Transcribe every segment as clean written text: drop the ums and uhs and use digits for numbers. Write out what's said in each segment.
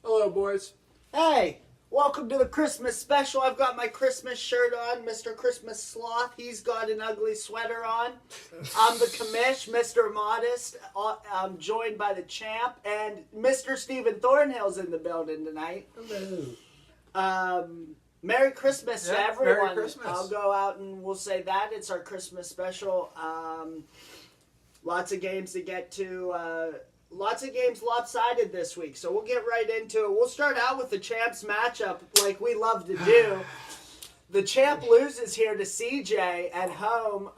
Hello, boys. Hey, welcome to the Christmas special. I've got my Christmas shirt on, Mr. Christmas Sloth. He's got an ugly sweater on. I'm the commish, Mr. Modest. I'm joined by the champ, and Mr. Stephen Thornhill's in the building tonight. Hello. Merry Christmas to Yeah, everyone. Merry Christmas. I'll go out and we'll say that. It's our Christmas special. Lots of games to get to. Lots of games lopsided this week, so we'll get right into it. We'll start out with the champs matchup like we love to do. The champ loses here to CJ at home.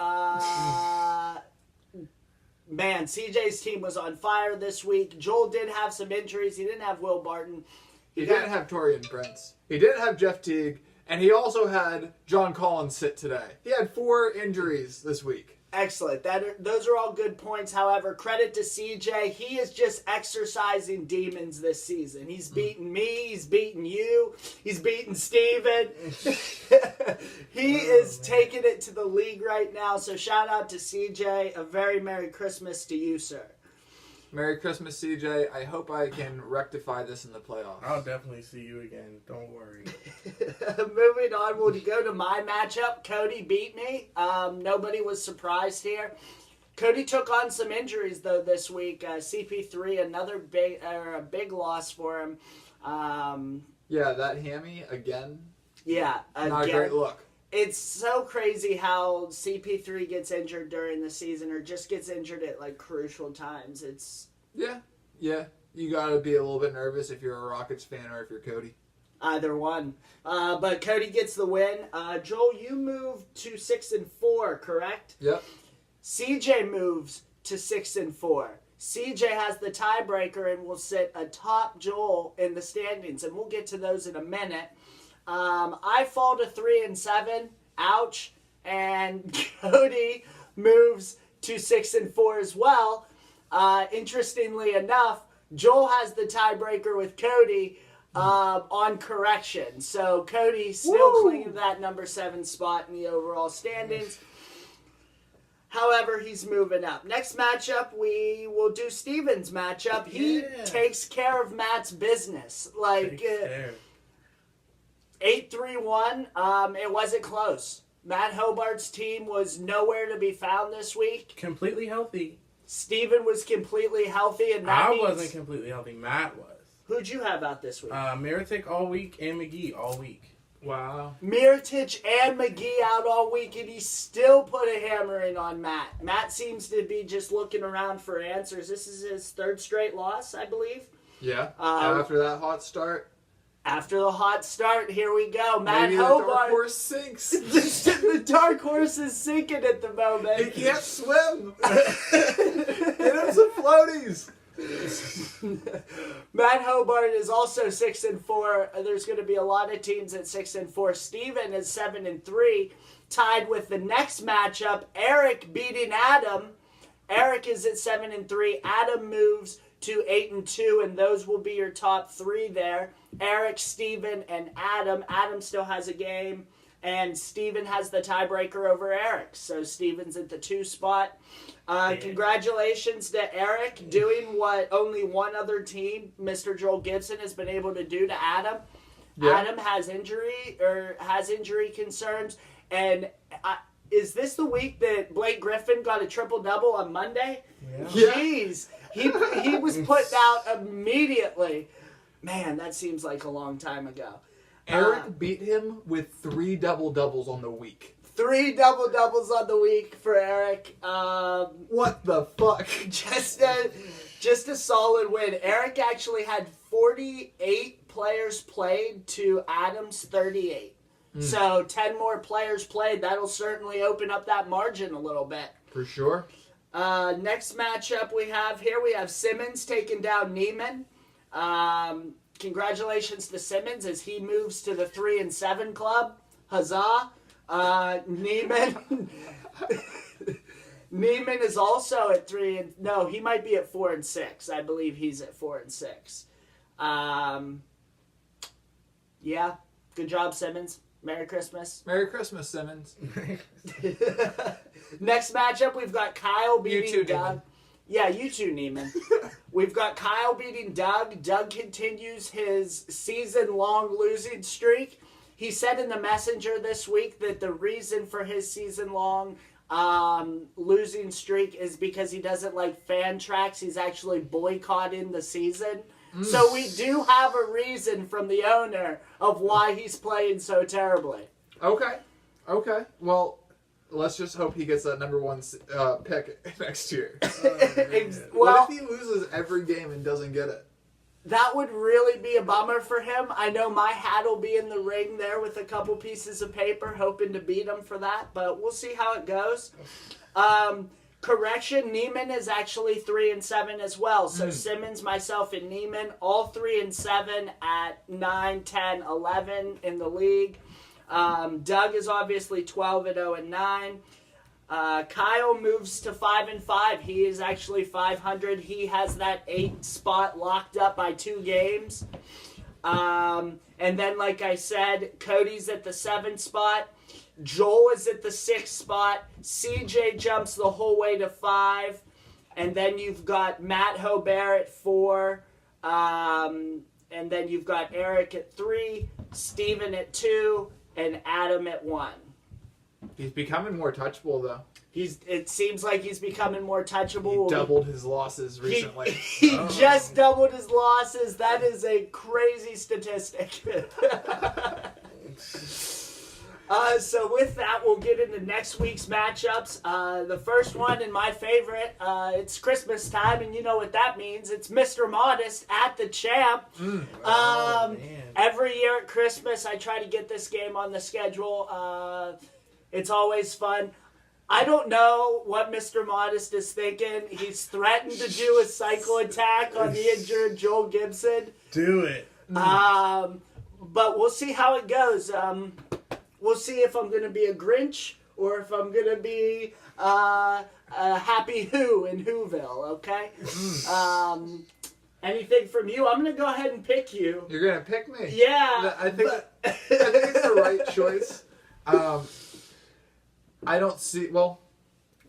Man, CJ's team was on fire this week. Joel did have some injuries. He didn't have Will Barton. He didn't have Torian Prince. He didn't have Jeff Teague. And he also had John Collins sit today. He had 4 injuries this week. Excellent. Those are all good points. However, credit to CJ. He is just exercising demons this season. He's beaten me. He's beaten you. He's beaten Steven. He is taking it to the league right now. So shout out to CJ. A very Merry Christmas to you, sir. Merry Christmas, CJ. I hope I can rectify this in the playoffs. I'll definitely see you again. Don't worry. Moving on, we'll go to my matchup. Cody beat me. Nobody was surprised here. Cody took on some injuries, though, this week. CP3, another big loss for him. Yeah, that hammy again. Yeah, Not a great look. It's so crazy how CP3 gets injured during the season or just gets injured at, like, crucial times. It's... Yeah. You gotta be a little bit nervous if you're a Rockets fan or if you're Cody. Either one. But Cody gets the win. Joel, you moved to 6-4, correct? Yep. CJ moves to 6-4. CJ has the tiebreaker and will sit atop Joel in the standings, and we'll get to those in a minute. I fall to 3-7. Ouch. And Cody moves to 6-4 as well. Interestingly enough, Joel has the tiebreaker with Cody on correction. So Cody still clinging to that number 7 spot in the overall standings. However, he's moving up. Next matchup, we will do Steven's matchup. He takes care of Matt's business. 8-3-1. It wasn't close. Matt Hobart's team was nowhere to be found this week. Completely healthy. Steven was completely healthy, and that I means... wasn't completely healthy. Matt was. Who'd you have out this week? Meritic all week and McGee all week. Wow. Miritich and McGee out all week, and he still put a hammer in on Matt. Matt seems to be just looking around for answers. This is his 3rd straight loss, I believe. Yeah. After that hot start. After the hot start, here we go. Matt Maybe Hobart. the dark horse sinks. The dark horse is sinking at the moment. He can't swim. Get him some floaties. Matt Hobart is also 6-4. There's going to be a lot of teams at 6-4. Steven is 7-3, tied with the next matchup. Eric beating Adam. Eric is at 7-3. Adam moves to 8-2, and those will be your top 3 there. Eric, Steven, and Adam. Adam still has a game, and Steven has the tiebreaker over Eric. So Steven's at the 2 spot. Congratulations to Eric doing what only one other team, Mr. Joel Gibson, has been able to do to Adam. Yeah. Adam has injury concerns, and is this the week that Blake Griffin got a triple-double on Monday? Yeah. Jeez. He was put out immediately. Man, that seems like a long time ago. Eric beat him with 3 double-doubles on the week. 3 double-doubles on the week for Eric. What the fuck? Just a solid win. Eric actually had 48 players played to Adam's 38. So 10 more players played. That'll certainly open up that margin a little bit. For sure. Next matchup we have Simmons taking down Neiman. Congratulations to Simmons as he moves to the 3-7 club. Huzzah. Neiman is also at 3 no, he might be at 4-6. I believe he's at 4-6. Yeah, good job, Simmons. Merry Christmas. Merry Christmas, Simmons. Next matchup, we've got Kyle beating too, Doug. Yeah, you too, Neiman. We've got Kyle beating Doug. Doug continues his season-long losing streak. He said in the messenger this week that the reason for his season-long losing streak is because he doesn't like fan tracks. He's actually boycotting the season. So we do have a reason from the owner of why he's playing so terribly. Okay. Well, let's just hope he gets that number one pick next year. What if he loses every game and doesn't get it? That would really be a bummer for him. I know my hat will be in the ring there with a couple pieces of paper, hoping to beat him for that, but we'll see how it goes. Correction, Neiman is actually 3-7 as well. So Simmons, myself, and Neiman, all 3-7 at 9, 10, 11 in the league. Doug is obviously 12-0-9. Kyle moves to 5-5. He is actually 500. He has that 8 spot locked up by 2 games. And then, like I said, Cody's at the 7 spot. Joel is at the 6 spot. CJ jumps the whole way to 5. And then you've got Matt Hobert at 4. And then you've got Eric at 3. Steven at 2. And Adam at 1. He's becoming more touchable, though. It seems like he's becoming more touchable. He doubled his losses recently. He just doubled his losses. That is a crazy statistic. So with that, we'll get into next week's matchups. The first one, and my favorite, it's Christmas time, and you know what that means. It's Mr. Modest at the Champ. Every year at Christmas, I try to get this game on the schedule. It's always fun. I don't know what Mr. Modest is thinking. He's threatened to do a cycle attack on the injured Joel Gibson. Do it. But we'll see how it goes. We'll see if I'm going to be a Grinch or if I'm going to be a Happy Who in Whoville, okay? Anything from you? I'm going to go ahead and pick you. You're going to pick me? Yeah. I think it's the right choice. I don't see... Well,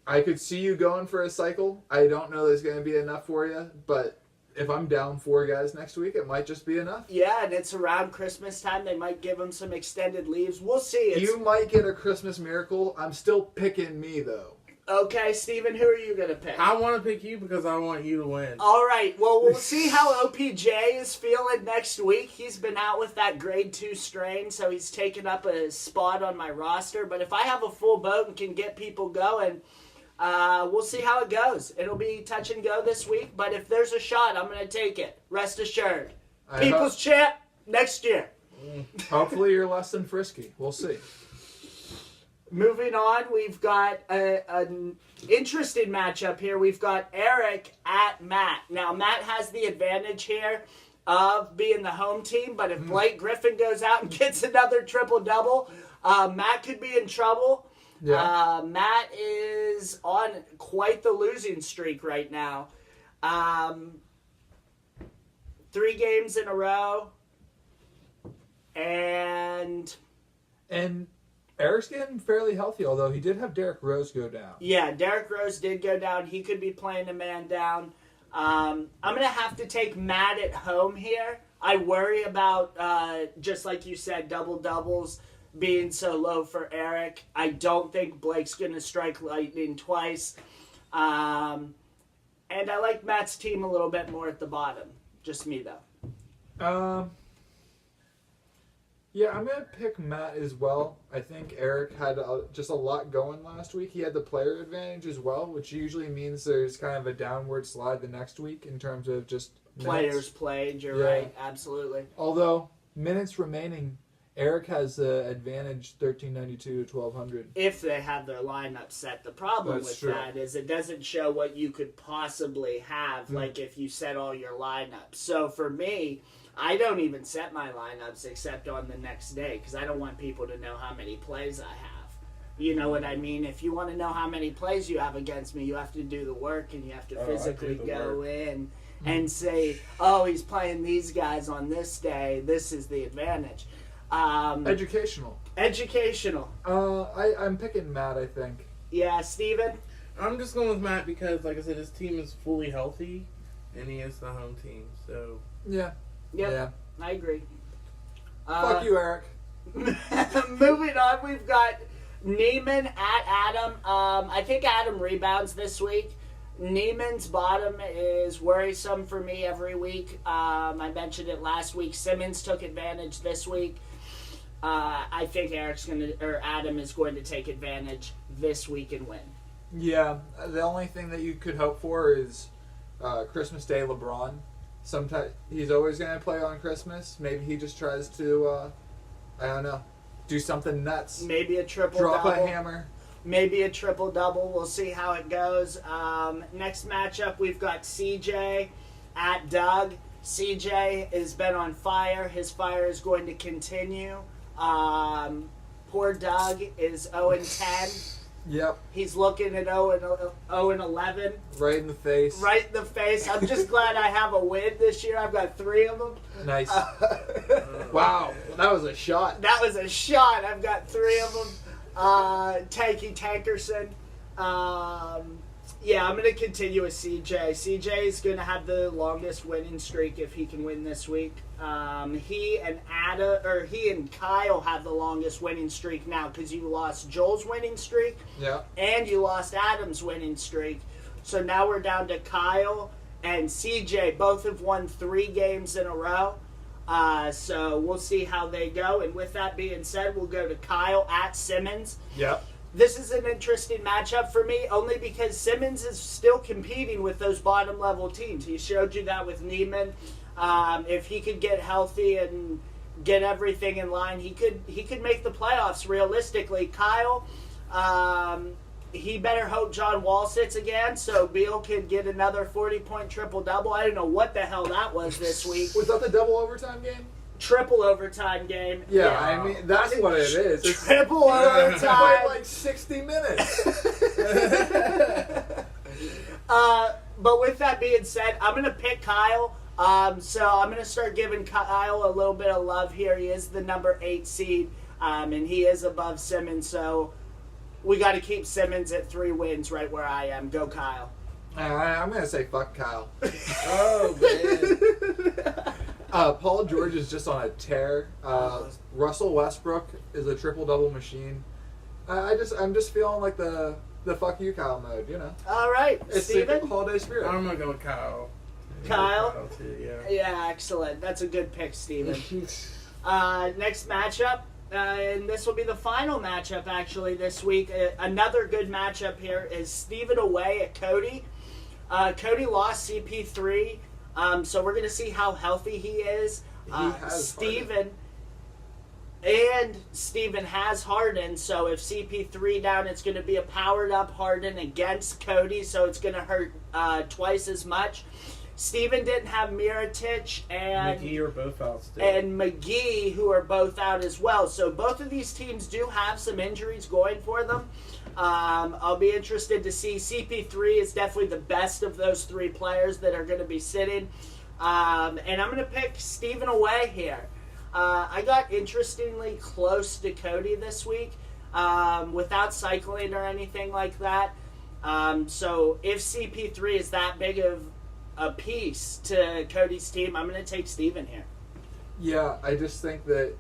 I could see you going for a cycle. I don't know there's going to be enough for you, but... If I'm down 4 guys next week, it might just be enough. Yeah, and it's around Christmas time. They might give them some extended leaves. We'll see. You might get a Christmas miracle. I'm still picking me, though. Okay, Steven, who are you going to pick? I want to pick you because I want you to win. All right. Well, we'll see how OPJ is feeling next week. He's been out with that grade 2 strain, so he's taken up a spot on my roster. But if I have a full boat and can get people going... we'll see how it goes. It'll be touch and go this week, but if there's a shot, I'm going to take it. Rest assured. People's Champ next year. Hopefully you're less than frisky. We'll see. Moving on, we've got an interesting matchup here. We've got Eric at Matt. Now, Matt has the advantage here of being the home team, but if Blake Griffin goes out and gets another triple-double, Matt could be in trouble. Yeah. Matt is on quite the losing streak right now. 3 games in a row. And Eric's getting fairly healthy, although he did have Derrick Rose go down. yeah, Derrick Rose did go down. He could be playing a man down. I'm going to have to take Matt at home here. I worry about, just like you said, double-doubles being so low for Eric. I don't think Blake's going to strike lightning twice. And I like Matt's team a little bit more at the bottom. Just me, though. Yeah, I'm going to pick Matt as well. I think Eric had just a lot going last week. He had the player advantage as well, which usually means there's kind of a downward slide the next week in terms of just Players minutes. played, you're Yeah. right. Absolutely. Although, minutes remaining... Eric has the advantage 1392 to 1200. If they have their lineup set. The problem That's with true. that is it doesn't show what you could possibly have, like if you set all your lineups. So for me, I don't even set my lineups except on the next day because I don't want people to know how many plays I have. You know what I mean? If you want to know how many plays you have against me, you have to do the work and you have to physically go in and say, oh, he's playing these guys on this day. This is the advantage. Educational. Educational. I'm picking Matt, I think. Yeah, Steven? I'm just going with Matt because, like I said, his team is fully healthy, and he is the home team. So Yeah. Yep, Yeah. I agree. Fuck you, Eric. Moving on, we've got Neiman at Adam. I think Adam rebounds this week. Neiman's bottom is worrisome for me every week. I mentioned it last week. Simmons took advantage this week. I think Adam is going to take advantage this week and win. Yeah. The only thing that you could hope for is Christmas Day LeBron. Sometimes he's always going to play on Christmas. Maybe he just tries to, I don't know, do something nuts. Maybe a triple Drop double. a hammer. Maybe a triple double. We'll see how it goes. Next matchup, we've got CJ at Doug. CJ has been on fire. His fire is going to continue. Poor Doug is 0-10. Yep. He's looking at 0-11. Right in the face. Right in the face. I'm just glad I have a win this year. I've got 3 of them. Nice. Wow. That was a shot. That was a shot. I've got 3 of them. Tanky Tankerson. Yeah, I'm going to continue with CJ. CJ is going to have the longest winning streak if he can win this week. He and Kyle have the longest winning streak now because you lost Joel's winning streak Yeah. and you lost Adam's winning streak. So now we're down to Kyle and CJ. Both have won 3 games in a row. So we'll see how they go. And with that being said, we'll go to Kyle at Simmons. Yep. This is an interesting matchup for me, only because Simmons is still competing with those bottom level teams. He showed you that with Neiman. If he could get healthy and get everything in line, he could make the playoffs realistically. Kyle, he better hope John Wall sits again so Beal can get another 40-point triple-double. I don't know what the hell that was this week. Was that the double overtime game? Triple overtime game. Yeah, I mean, that's what it is. It's Triple played overtime. like 60 minutes. But with that being said, I'm going to pick Kyle. So I'm going to start giving Kyle a little bit of love here. He is the number 8 seed, and he is above Simmons. So we got to keep Simmons at 3 wins right where I am. Go, Kyle. I'm going to say fuck Kyle. oh man, Paul George is just on a tear. Russell Westbrook is a triple-double machine. I'm just feeling like the fuck you Kyle mode, you know. All right, It's Steven? the holiday spirit. I'm gonna go with Kyle. Kyle? Too, yeah. Yeah, excellent. That's a good pick, Steven. Next matchup, and this will be the final matchup actually this week. Another good matchup here is Steven away at Cody. Cody lost CP3, so we're going to see how healthy he is. Steven has Harden, so if CP3 down, it's going to be a powered up Harden against Cody, so it's going to hurt twice as much. Steven didn't have Mirotic and McGee are both out still. and McGee, who are both out as well. So both of these teams do have some injuries going for them. I'll be interested to see. CP3 is definitely the best of those 3 players that are going to be sitting. And I'm going to pick Steven away here. I got interestingly close to Cody this week without cycling or anything like that. So if CP3 is that big of a piece to Cody's team, I'm going to take Steven here. Yeah, I just think that,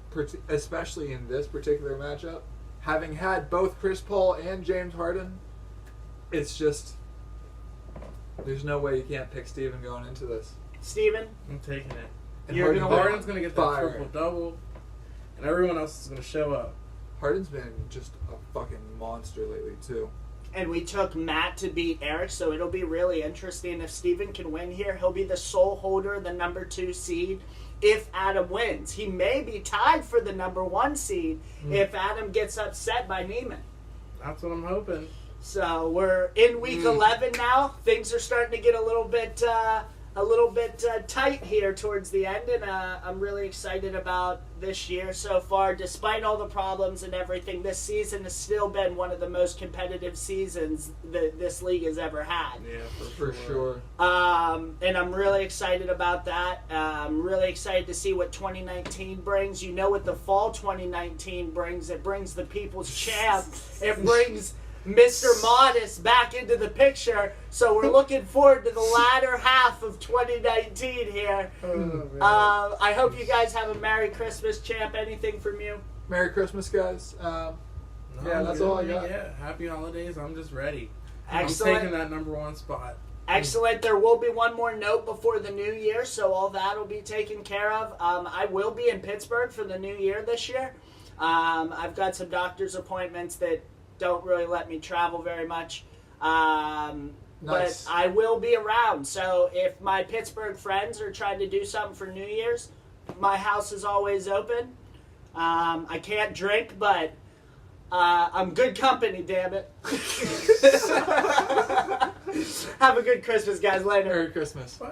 especially in this particular matchup, having had both Chris Paul and James Harden, it's just, there's no way you can't pick Steven going into this. Steven? I'm taking it. And You're gonna Harden's gonna get that fire. triple double, and everyone else is gonna show up. Harden's been just a fucking monster lately, too. And we took Matt to beat Eric, so it'll be really interesting. If Steven can win here, he'll be the sole holder, the number 2 seed, if Adam wins. He may be tied for the number 1 seed if Adam gets upset by Neiman. That's what I'm hoping. So we're in week 11 now. Things are starting to get a little bit tight here towards the end, and I'm really excited about this year so far. Despite all the problems and everything, this season has still been one of the most competitive seasons that this league has ever had. Yeah, For sure. And I'm really excited about that. I'm really excited to see what 2019 brings. You know what the fall 2019 brings. It brings the People's Champ. It brings Mr. Modest back into the picture. So we're looking forward to the latter half of 2019 here. I hope you guys have a Merry Christmas, Champ. Anything from you? Merry Christmas, guys. No, Yeah, that's all I got. Yeah, happy holidays. I'm just ready. Excellent. I'm taking that number one spot. Excellent. There will be one more note before the new year, so all that will be taken care of. I will be in Pittsburgh for the new year this year. I've got some doctor's appointments that don't really let me travel very much. Nice. But I will be around. So if my Pittsburgh friends are trying to do something for New Year's, my house is always open. I can't drink, but I'm good company, damn it. Have a good Christmas, guys. Later. Merry Christmas. Bye.